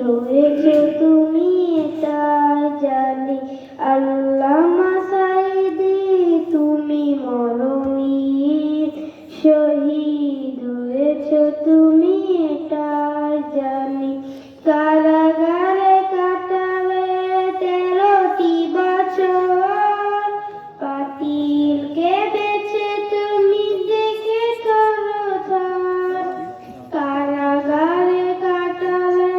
হয়েছো তুমি এটাই জানি। আল্লামা সাঈদী তুমি মরণী, শহীদ হয়েছো তুমি এটাই জানি। কারাগারে কাটালে 13টি বছর, বাতিল কেঁদেছে তুমি দেখে থরথর। কারাগারে কাটালে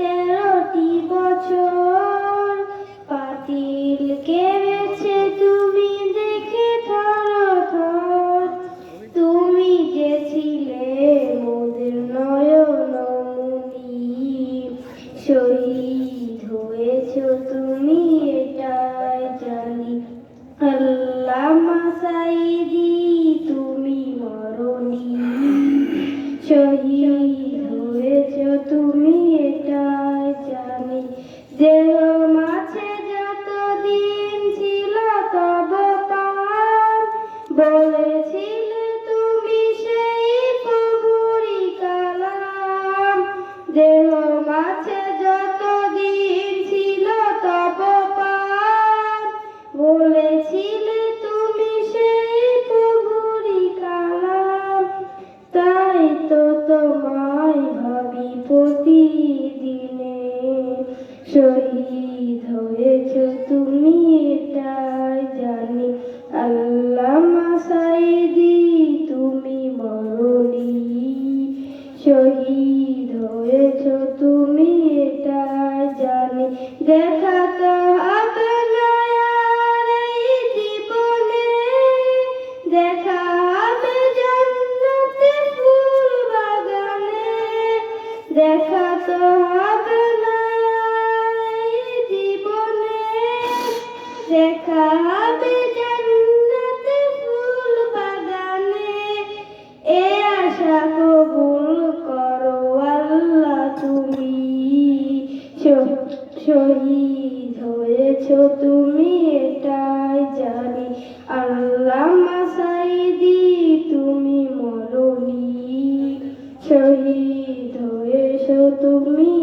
13টি বছর, বাতিল কেঁদেছে তুমি দেখে থরথর। তুমি যে ছিলে মোদের নয়নমণি, শহীদ হয়েছো তুমি এটাই জানি। আল্লামা সাঈদী তুমি মরণী, শহীদ হয়েছো তুমি এটাই জানি। দেহ মাঝে যতদিন ছিল তব প্রাণ, বলেছিলে তুমি সেই প্রভুরই কালাম। দেহ মাঝে যতদিন ছিল তব প্রাণ, বলেছিলে তুমি সেই প্রভুরই কালাম। তাই তো তোমায় ভাবি প্রতিদিনে, শহীদ হয়েছো তুমি এটাই জানি। আল্লামা সাঈদী তুমি মরণী, শহীদ হয়েছো তুমি এটাই জানি। দেখা তো হবে না আর এই জীবনে, দেখা হবে জান্নাতে ফুল বাগানে। দেখা তো হবে না আর এই জীবনে, দেখা হবে জান্নাতে ফুল বাগানে। এ আশা কবুল করো আল্লাহ তুমি, শহীদ হয়েছো তুমি এটাই জানি। আল্লামা সাঈদী তুমি মরণী, শহীদ হয়েছো তুমি